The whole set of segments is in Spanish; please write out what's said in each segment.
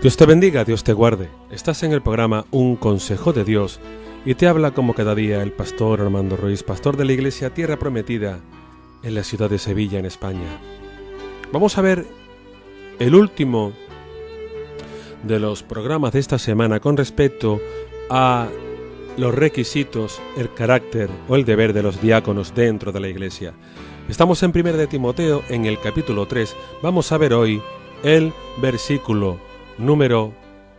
Dios te bendiga, Dios te guarde. Estás en el programa Un Consejo de Dios y te habla como cada día el pastor Armando Ruiz, pastor de la Iglesia Tierra Prometida en la ciudad de Sevilla, en España. Vamos a ver el último de los programas de esta semana con respecto a los requisitos, el carácter o el deber de los diáconos dentro de la Iglesia. Estamos en 1 de Timoteo, en el capítulo 3. Vamos a ver hoy el versículo número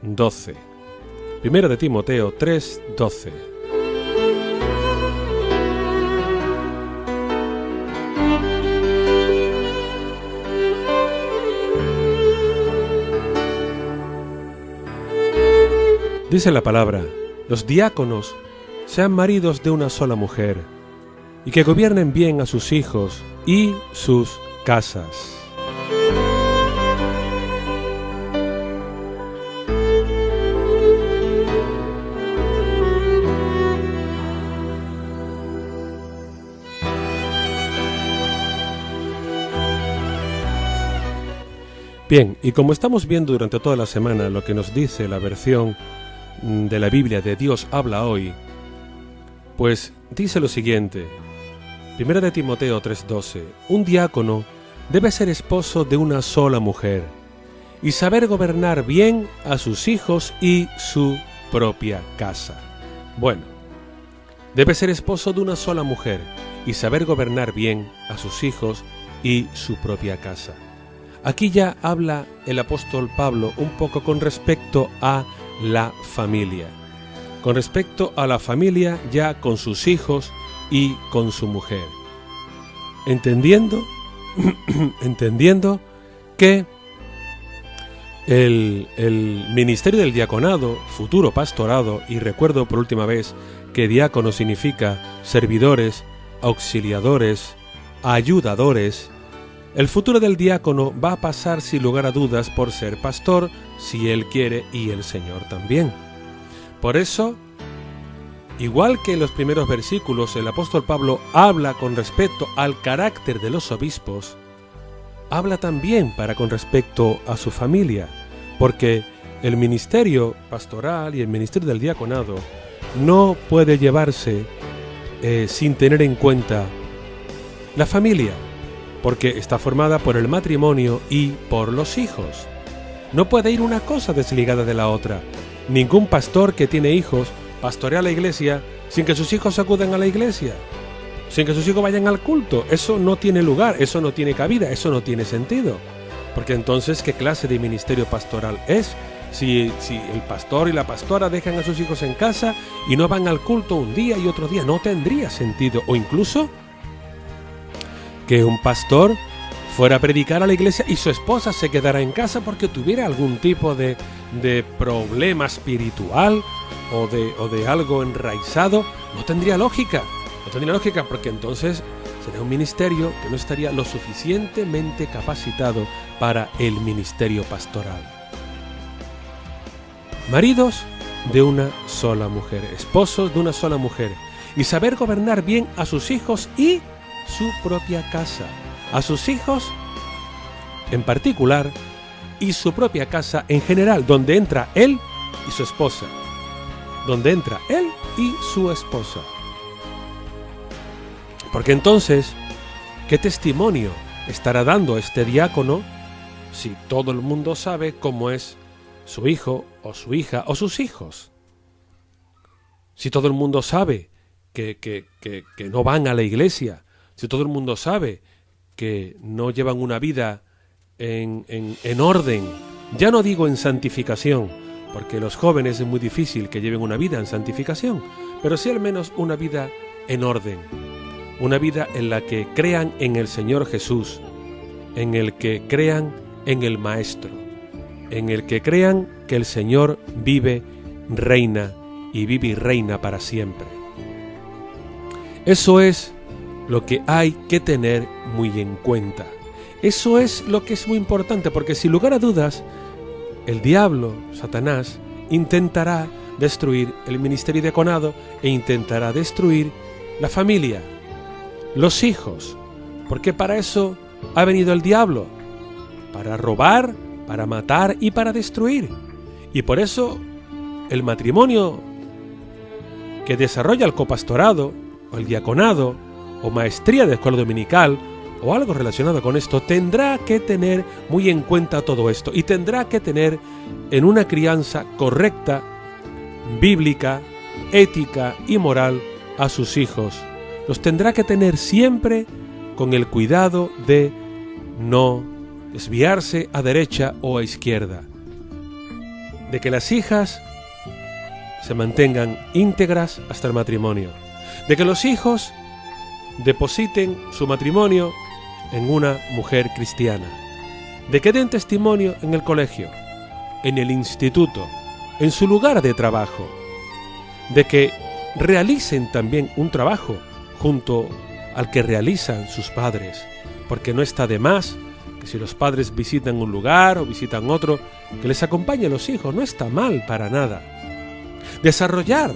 12. 1 de Timoteo 3, 12. Dice la palabra: los diáconos sean maridos de una sola mujer, y que gobiernen bien a sus hijos y sus casas. Bien, y como estamos viendo durante toda la semana lo que nos dice la versión de la Biblia de Dios habla hoy, pues dice lo siguiente: 1 de Timoteo 3:12, un diácono debe ser esposo de una sola mujer y saber gobernar bien a sus hijos y su propia casa. Bueno, debe ser esposo de una sola mujer y saber gobernar bien a sus hijos y su propia casa. Aquí ya habla el apóstol Pablo un poco con respecto a la familia. Con respecto a la familia ya con sus hijos y con su mujer. Entendiendo que el ministerio del diaconado, futuro pastorado, y recuerdo por última vez que diácono significa servidores, auxiliadores, ayudadores. El futuro del diácono va a pasar sin lugar a dudas por ser pastor, si él quiere y el Señor también. Por eso, igual que en los primeros versículos el apóstol Pablo habla con respecto al carácter de los obispos, habla también con respecto a su familia, porque el ministerio pastoral y el ministerio del diaconado no puede llevarse sin tener en cuenta la familia, porque está formada por el matrimonio y por los hijos. No puede ir una cosa desligada de la otra. Ningún pastor que tiene hijos pastorea la iglesia sin que sus hijos acudan a la iglesia, sin que sus hijos vayan al culto. Eso no tiene lugar, eso no tiene cabida, eso no tiene sentido. Porque entonces, ¿qué clase de ministerio pastoral es? Si el pastor y la pastora dejan a sus hijos en casa y no van al culto un día y otro día, no tendría sentido. O incluso que un pastor fuera a predicar a la iglesia y su esposa se quedara en casa porque tuviera algún tipo de problema espiritual o de algo enraizado. No tendría lógica. No tendría lógica, porque entonces sería un ministerio que no estaría lo suficientemente capacitado para el ministerio pastoral. Maridos de una sola mujer, esposos de una sola mujer, y saber gobernar bien a sus hijos y su propia casa, a sus hijos en particular y su propia casa en general, donde entra él y su esposa, donde entra él y su esposa. Porque entonces, ¿qué testimonio estará dando este diácono si todo el mundo sabe cómo es su hijo o su hija o sus hijos? Si todo el mundo sabe que no van a la iglesia, si todo el mundo sabe que no llevan una vida en orden, ya no digo en santificación, porque los jóvenes es muy difícil que lleven una vida en santificación, pero sí al menos una vida en orden, una vida en la que crean en el Señor Jesús, en el que crean en el Maestro, en el que crean que el Señor vive, reina y vive y reina para siempre. Eso es lo que hay que tener muy en cuenta. Eso es lo que es muy importante, porque sin lugar a dudas, el diablo, Satanás, intentará destruir el ministerio diaconado e intentará destruir la familia, los hijos, porque para eso ha venido el diablo, para robar, para matar y para destruir. Y por eso el matrimonio que desarrolla el copastorado, o el diaconado, o maestría de escuela dominical, o algo relacionado con esto, tendrá que tener muy en cuenta todo esto, y tendrá que tener en una crianza correcta, bíblica, ética y moral a sus hijos. Los tendrá que tener siempre con el cuidado de no desviarse a derecha o a izquierda, de que las hijas se mantengan íntegras hasta el matrimonio, de que los hijos depositen su matrimonio en una mujer cristiana, de que den testimonio en el colegio, en el instituto, en su lugar de trabajo, de que realicen también un trabajo junto al que realizan sus padres, porque no está de más que si los padres visitan un lugar o visitan otro, que les acompañen los hijos, no está mal para nada. Desarrollar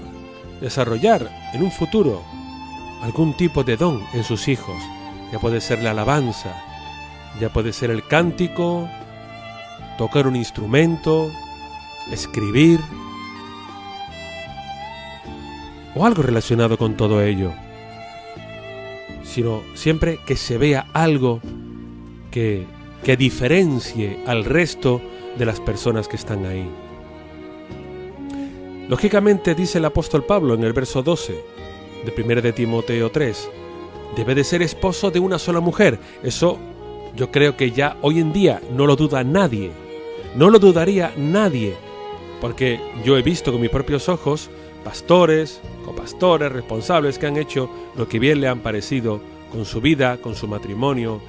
en un futuro algún tipo de don en sus hijos, ya puede ser la alabanza, ya puede ser el cántico, tocar un instrumento, escribir, o algo relacionado con todo ello, sino siempre que se vea algo que diferencie al resto de las personas que están ahí. Lógicamente, dice el apóstol Pablo en el verso 12 de 1 de Timoteo 3, debe de ser esposo de una sola mujer. Eso yo creo que ya hoy en día no lo duda nadie, no lo dudaría nadie, porque yo he visto con mis propios ojos pastores, copastores, responsables que han hecho lo que bien le han parecido con su vida, con su matrimonio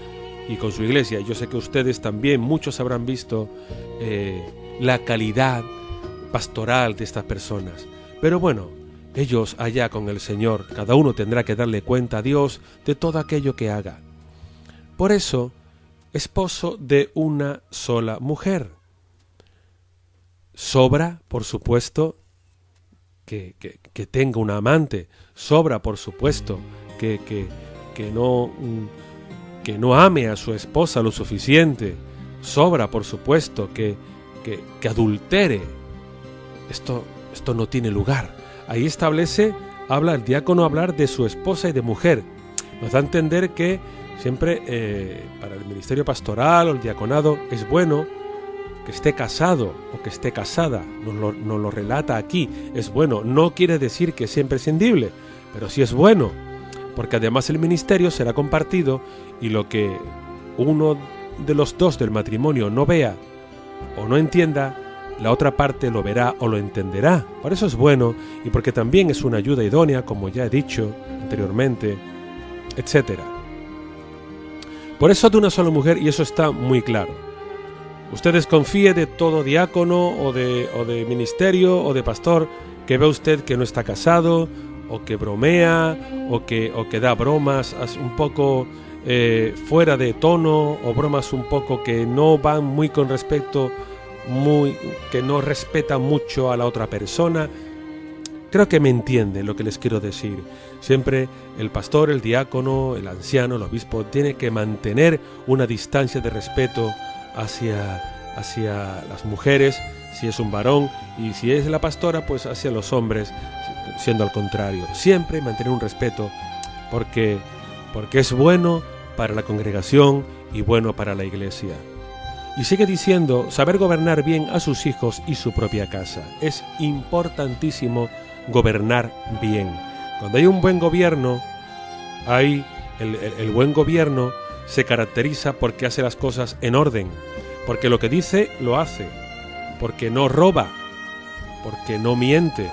y con su iglesia. Yo sé que ustedes también, muchos habrán visto la calidad pastoral de estas personas. Pero bueno, ellos allá con el Señor, cada uno tendrá que darle cuenta a Dios de todo aquello que haga. Por eso, esposo de una sola mujer. Sobra, por supuesto, que tenga una amante. Sobra, por supuesto, que no ame a su esposa lo suficiente. Sobra, por supuesto, que adultere. Esto no tiene lugar. Ahí habla el diácono hablar de su esposa y de mujer. Nos da a entender que siempre para el ministerio pastoral o el diaconado es bueno que esté casado o que esté casada. Nos lo relata aquí. Es bueno. No quiere decir que es imprescindible, pero sí es bueno, porque además el ministerio será compartido y lo que uno de los dos del matrimonio no vea o no entienda, la otra parte lo verá o lo entenderá. Por eso es bueno y porque también es una ayuda idónea, como ya he dicho anteriormente, etc. Por eso de una sola mujer, y eso está muy claro. Usted desconfíe de todo diácono o de ministerio o de pastor que ve usted que no está casado o que bromea o que da bromas un poco fuera de tono o bromas un poco que no van muy con respecto, que no respeta mucho a la otra persona. Creo que me entiende lo que les quiero decir. Siempre el pastor, el diácono, el anciano, el obispo tiene que mantener una distancia de respeto hacia las mujeres, si es un varón, y si es la pastora, pues hacia los hombres, siendo al contrario. Siempre mantener un respeto, porque es bueno para la congregación y bueno para la iglesia. Y sigue diciendo, saber gobernar bien a sus hijos y su propia casa. Es importantísimo gobernar bien. Cuando hay un buen gobierno, el buen gobierno se caracteriza porque hace las cosas en orden, porque lo que dice lo hace, porque no roba, porque no miente,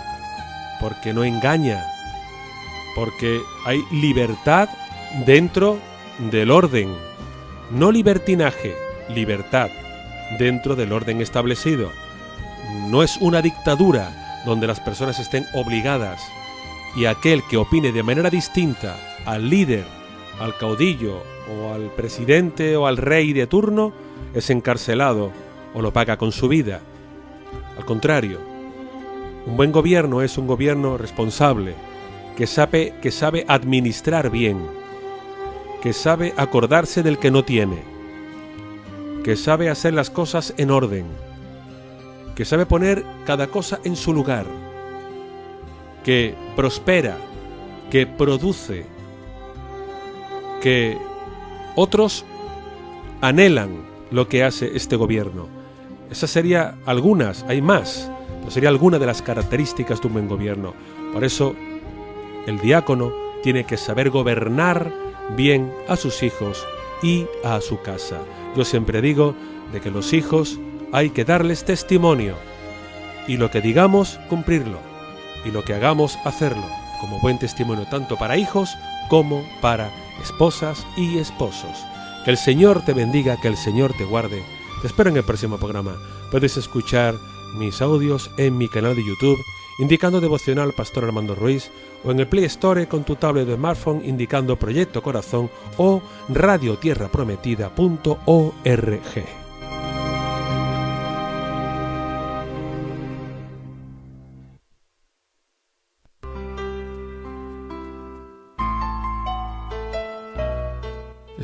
porque no engaña, porque hay libertad dentro del orden, no libertinaje, libertad dentro del orden establecido. No es una dictadura donde las personas estén obligadas y aquel que opine de manera distinta al líder, al caudillo o al presidente o al rey de turno es encarcelado o lo paga con su vida. Al contrario, un buen gobierno es un gobierno responsable, que sabe administrar bien, que sabe acordarse del que no tiene, que sabe hacer las cosas en orden, que sabe poner cada cosa en su lugar, que prospera, que produce, que otros anhelan lo que hace este gobierno. Esas serían algunas, hay más, pero sería alguna de las características de un buen gobierno. Por eso, el diácono tiene que saber gobernar bien a sus hijos y a su casa. Yo siempre digo de que los hijos hay que darles testimonio, y lo que digamos, cumplirlo, y lo que hagamos, hacerlo, como buen testimonio tanto para hijos como para esposas y esposos. Que el Señor te bendiga, que el Señor te guarde. Te espero en el próximo programa. Puedes escuchar mis audios en mi canal de YouTube, indicando Devocional Pastor Armando Ruiz, o en el Play Store con tu tablet de smartphone indicando Proyecto Corazón o radiotierraprometida.org.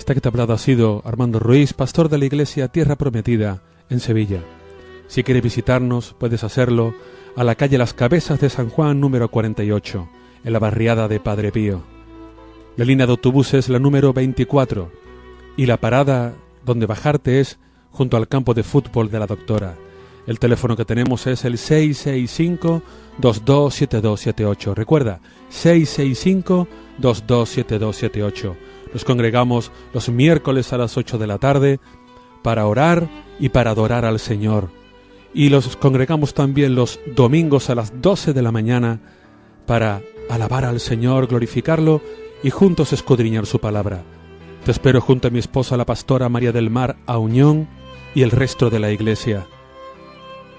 Esta que te ha hablado ha sido Armando Ruiz, pastor de la Iglesia Tierra Prometida en Sevilla. Si quieres visitarnos, puedes hacerlo a la calle Las Cabezas de San Juan, número 48, en la barriada de Padre Pío. La línea de autobús es la número 24 y la parada donde bajarte es junto al campo de fútbol de la Doctora. El teléfono que tenemos es el 665-227278. Recuerda, 665-227278. Nos congregamos los miércoles a las 8 de la tarde para orar y para adorar al Señor. Y los congregamos también los domingos a las 12 de la mañana para alabar al Señor, glorificarlo y juntos escudriñar su palabra. Te espero junto a mi esposa, la pastora María del Mar Auñón, y el resto de la iglesia.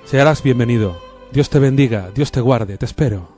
Serás bienvenido. Dios te bendiga, Dios te guarde, te espero.